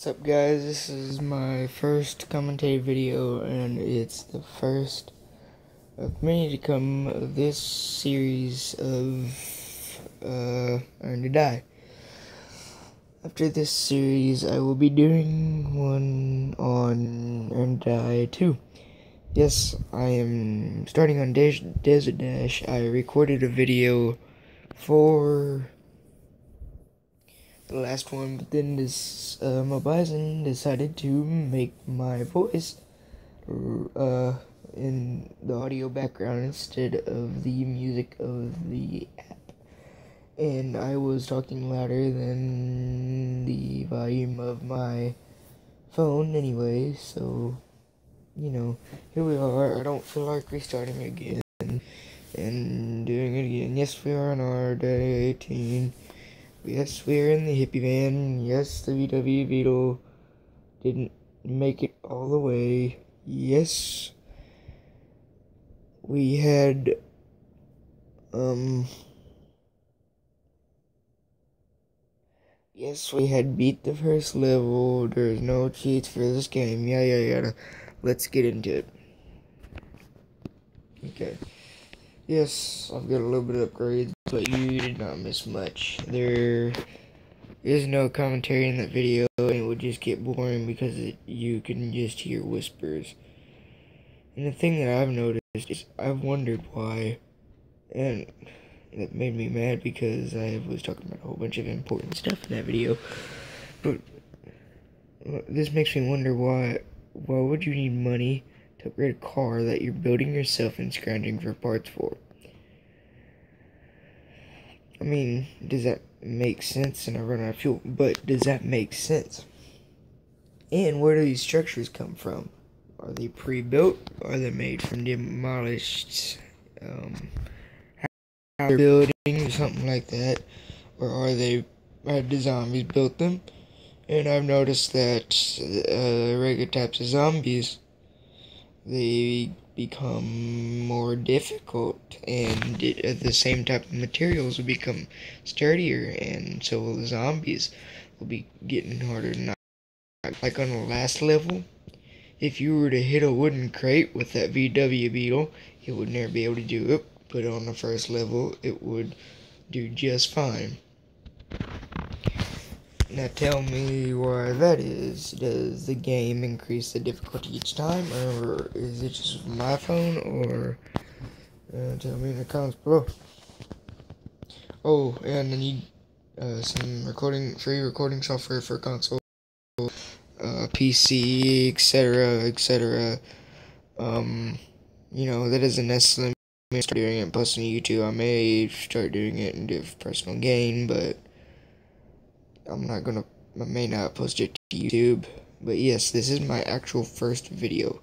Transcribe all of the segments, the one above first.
What's up, guys? This is my first commentary video, and it's the first of many to come of this series of Earn to Die. After this series, I will be doing one on Earn to Die 2. Yes, I am starting on Desert Dash. I recorded a video for the last one, but then this Mobizen decided to make my voice in the audio background instead of the music of the app, and I was talking louder than the volume of my phone anyway, so here we are. I don't feel like restarting again and doing it again. Yes, we are on our day 18. Yes, we're in the hippie van. Yes, the VW Beetle didn't make it all the way. Yes, we had, yes, we had beat the first level. There's no cheats for this game. Yada. Let's get into it. Okay. Yes, I've got a little bit of upgrades, but you did not miss much. There is no commentary in that video, and it would just get boring because you can just hear whispers. And the thing that I've noticed is I've wondered why, and that made me mad because I was talking about a whole bunch of important stuff in that video. But this makes me wonder why would you need money to upgrade a car that you're building yourself and scrounging for parts for? I mean, does that make sense? And I run out of fuel, but does that make sense? And where do these structures come from? Are they pre-built? Are they made from demolished buildings or something like that? Or are they, the zombies built them? And I've noticed that regular types of zombies, they become more difficult, and the same type of materials will become sturdier, and so the zombies will be getting harder to knock. Like on the last level, if you were to hit a wooden crate with that VW Beetle, it would never be able to do it, but on the first level, it would do just fine. Now tell me why that is. Does the game increase the difficulty each time, or is it just my phone, or tell me in the comments below. Oh, and I need some free recording software for console, PC, etc. That doesn't necessarily mean I start doing it and posting to YouTube. I may start doing it and do it for personal gain, but I may not post it to YouTube. But yes, this is my actual first video.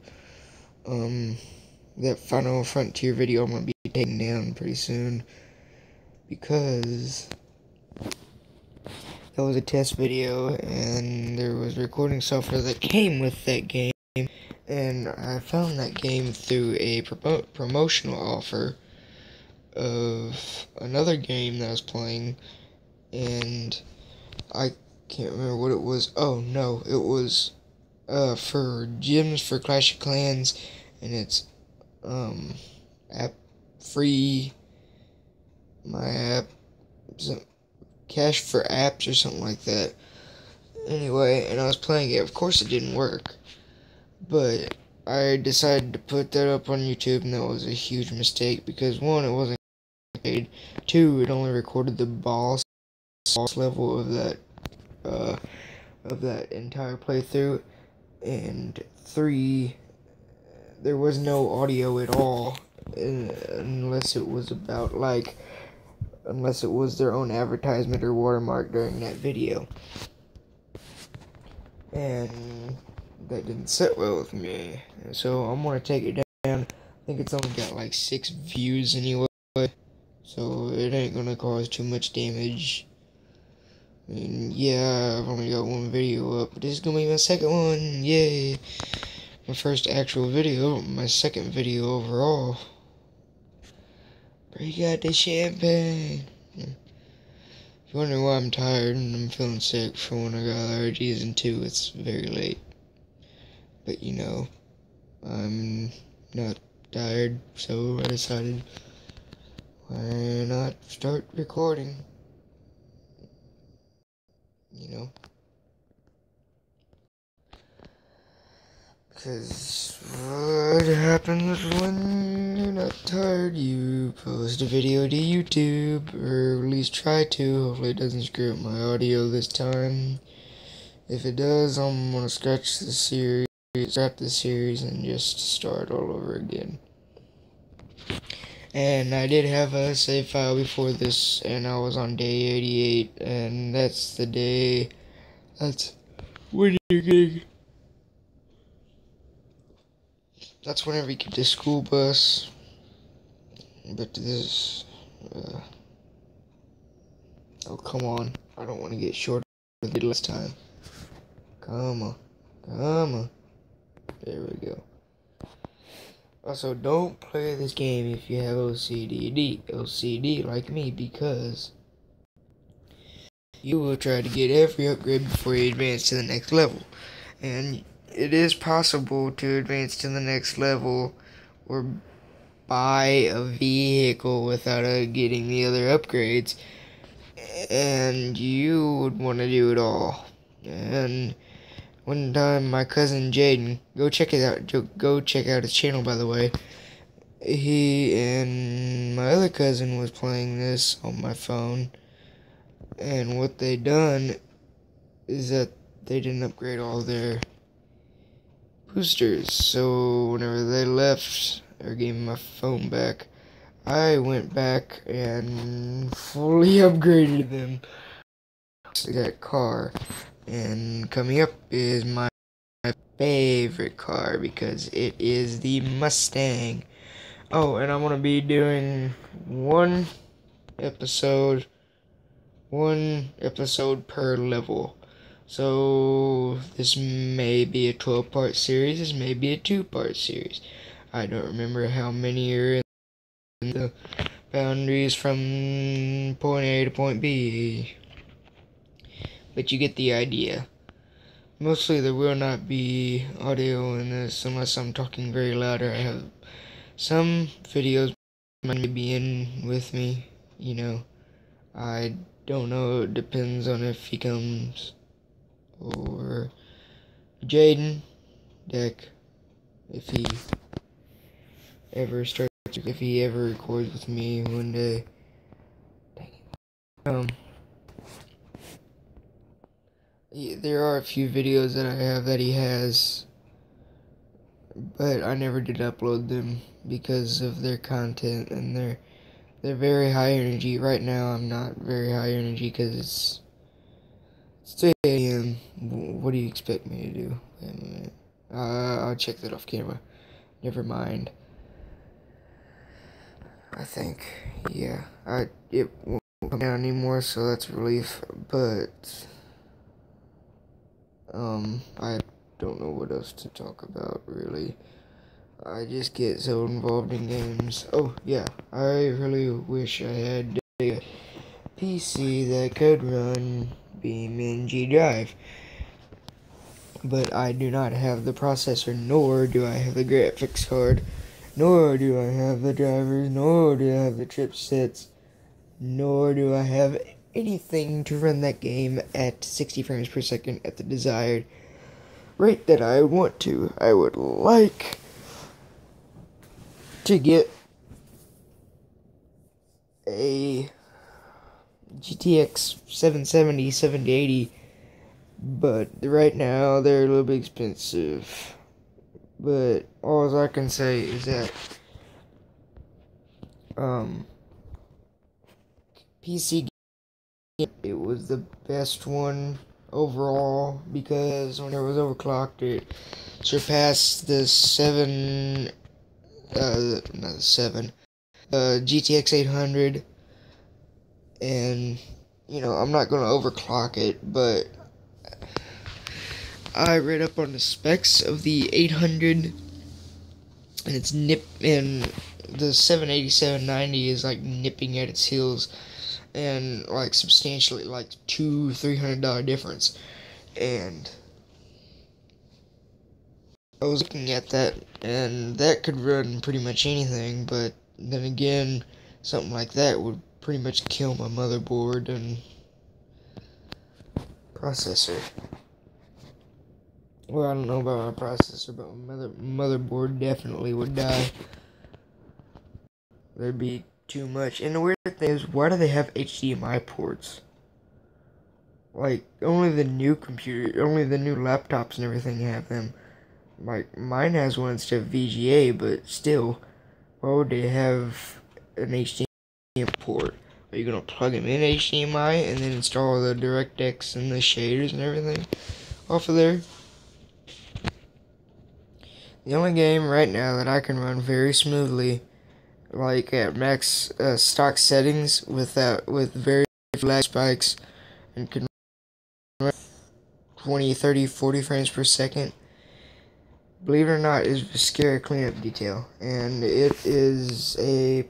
That Final Frontier video I'm gonna be taking down pretty soon, because that was a test video and there was recording software that came with that game, and I found that game through a promotional offer of another game that I was playing, and I can't remember what it was. Oh no, it was for gyms for Clash of Clans, and it's app free, my app, cash for apps or something like that. Anyway, and I was playing it. Of course it didn't work, but I decided to put that up on YouTube, and that was a huge mistake because one, it wasn't paid. Two, it only recorded the boss level of that entire playthrough, and three, there was no audio at all, unless it was their own advertisement or watermark during that video, and that didn't sit well with me. So I'm gonna take it down. I think it's only got like 6 views anyway, so it ain't gonna cause too much damage. I mean, yeah, I've only got one video up, but this is gonna be my second one. Yay! My first actual video, my second video overall. Break out the champagne. If you're wondering why I'm tired and I'm feeling sick, for one, I got allergies, and two, it's very late. But you know, I'm not tired, so I decided, why not start recording? You know? Because what happens when you're not tired? You post a video to YouTube, or at least try to. Hopefully it doesn't screw up my audio this time. If it does, I'm gonna scrap the series, and just start all over again. And I did have a save file before this, and I was on day 88, and that's the day that's when you're getting. That's whenever you get the school bus. But this, oh come on! I don't want to get shorter than the last time. Come on, come on. There we go. Also, don't play this game if you have OCD like me, because you will try to get every upgrade before you advance to the next level. And it is possible to advance to the next level or buy a vehicle without getting the other upgrades, and you would want to do it all. And one time, my cousin Jaden, go check out his channel, by the way. He and my other cousin was playing this on my phone, and what they done is that they didn't upgrade all their boosters. So whenever they left or gave me my phone back, I went back and fully upgraded them to that car. And coming up is my favorite car, because it is the Mustang. Oh, and I'm going to be doing one episode per level. So this may be a 12-part series, this may be a 2-part series. I don't remember how many are in the boundaries from point A to point B, but you get the idea. Mostly there will not be audio in this unless I'm talking very loud, or I have some videos might be in with me, you know. I don't know, it depends on if he comes, or Jaden Deck, if he ever records with me one day. Dang it. There are a few videos that I have that he has, but I never did upload them because of their content, and they're very high energy. Right now I'm not very high energy because it's 3 a.m. What do you expect me to do? Wait a minute. I'll check that off camera. Never mind. I think, yeah, it won't come down anymore, so that's a relief, but I don't know what else to talk about, really. I just get so involved in games. Oh, yeah, I really wish I had a PC that could run BeamNG Drive, but I do not have the processor, nor do I have the graphics card, nor do I have the drivers, nor do I have the chipsets, nor do I have anything to run that game at 60 frames per second at the desired rate that I want to. I would like to get a GTX 770, 7080, but right now they're a little bit expensive. But all I can say is that PC game, it was the best one overall, because when it was overclocked, it surpassed the GTX 800, and you know, I'm not gonna overclock it, but I read up on the specs of the 800, and it's and the 780, 790 is like nipping at its heels and like substantially, like $200-300 difference. And I was looking at that, and that could run pretty much anything, but then again, something like that would pretty much kill my motherboard and processor. Well, I don't know about my processor, but my motherboard definitely would die. There'd be too much. And the weird thing is, why do they have HDMI ports? Like, only the new laptops and everything have them. Like, mine has one instead of VGA, but still, why would they have an HDMI port? Are you gonna plug them in HDMI and then install the DirectX and the shaders and everything off of there? The only game right now that I can run very smoothly, like at max stock settings with very lag spikes, and can run 20, 30, 40 frames per second, believe it or not, is Viscera Cleanup Detail. And it is I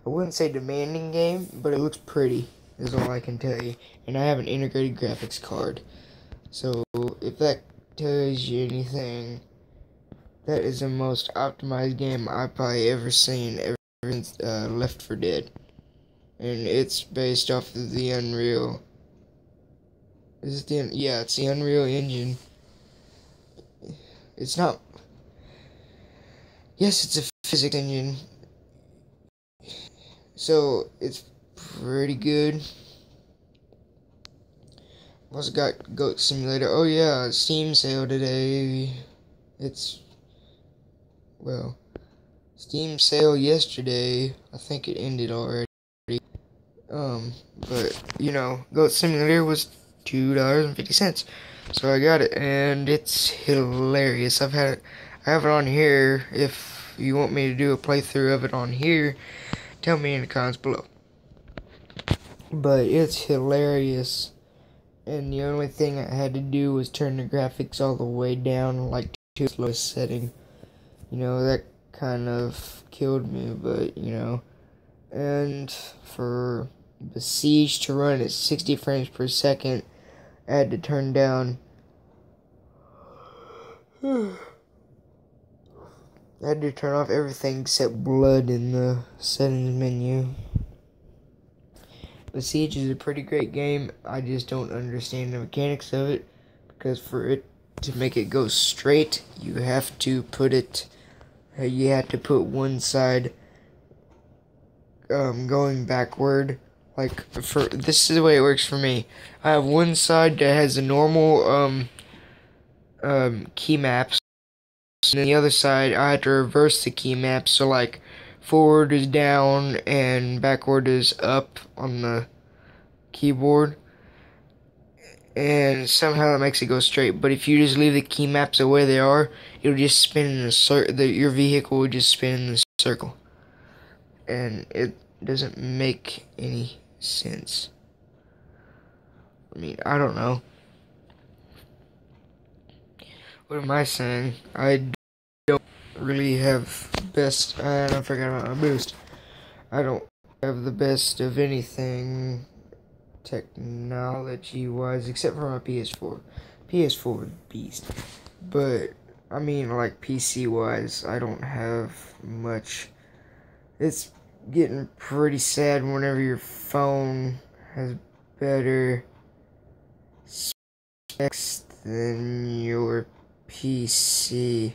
wouldn't say demanding game, but it looks pretty, is all I can tell you. And I have an integrated graphics card. So, if that tells you anything, that is the most optimized game I've probably ever seen ever since Left 4 Dead. And it's based off of the Unreal. Is it the yeah, it's the Unreal Engine. It's not. Yes, it's a physics engine. So it's pretty good. Also got Goat Simulator. Oh yeah, Steam sale today. Steam sale yesterday. I think it ended already. But you know, Goat Simulator was $2.50. So I got it, and it's hilarious. I have it on here. If you want me to do a playthrough of it on here, tell me in the comments below. But it's hilarious, and the only thing I had to do was turn the graphics all the way down, like to its lowest setting. You know, that kind of killed me, but you know. And for Besiege to run at 60 frames per second, I had to turn down. I had to turn off everything except blood in the settings menu. Besiege is a pretty great game. I just don't understand the mechanics of it, because for it to make it go straight, you have to put one side going backward. Like, this is the way it works for me. I have one side that has the normal key maps, and then the other side I have to reverse the key maps. So like, forward is down and backward is up on the keyboard, and somehow that makes it go straight. But if you just leave the key maps the way they are, it'll just spin in a circle. Your vehicle will just spin in a circle, and it doesn't make any sense. I mean, I don't know. What am I saying? I don't really have best. I forgot about my boost. I don't have the best of anything technology-wise, except for my PS4. PS4 is beast. But I mean, like PC-wise, I don't have much. It's getting pretty sad whenever your phone has better specs than your PC.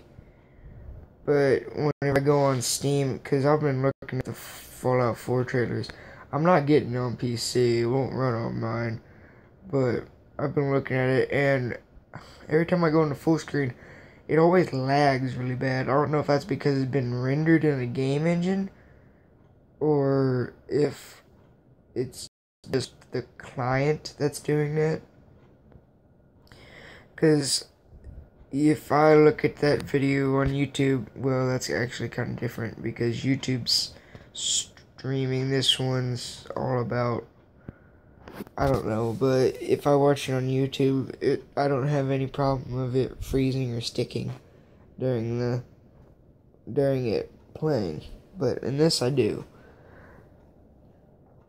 But whenever I go on Steam, because I've been looking at the Fallout 4 trailers, I'm not getting it on PC, it won't run on mine, but I've been looking at it, and every time I go into full screen, it always lags really bad. I don't know if that's because it's been rendered in a game engine, or if it's just the client that's doing that. Because if I look at that video on YouTube, well, that's actually kind of different, because YouTube's streaming. This one's all about, I don't know, but if I watch it on YouTube, I don't have any problem of it freezing or sticking during it playing, but in this I do.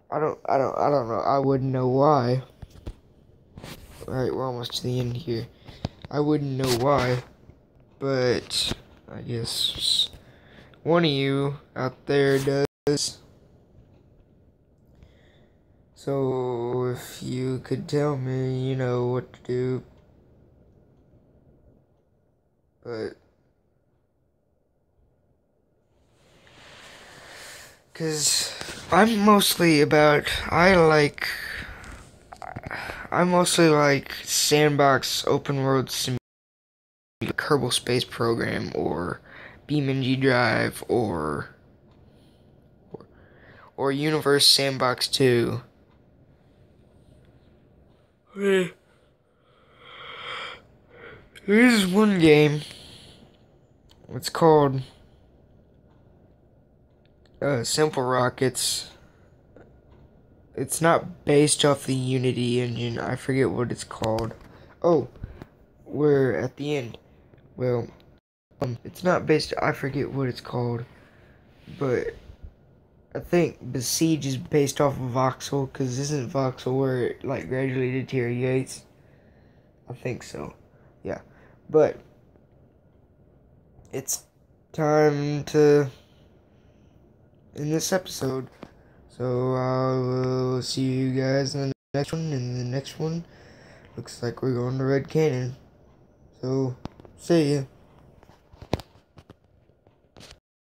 I don't know. I wouldn't know why. Alright, we're almost to the end here. I wouldn't know why, but I guess one of you out there does. So if you could tell me, you know, what to do. But cause I'm mostly like sandbox open world simulator, Kerbal Space Program, or BeamNG Drive, or Universe Sandbox 2. There's one game. It's called Simple Rockets. It's not based off the Unity engine. I forget what it's called. Oh, we're at the end. Well, it's not based. I forget what it's called, but I think Besiege is based off of Voxel, because isn't Voxel where it like gradually deteriorates? I think so. Yeah, but it's time to end this episode. So I will see you guys in the next one. And the next one looks like we're going to Red Canyon. So see ya.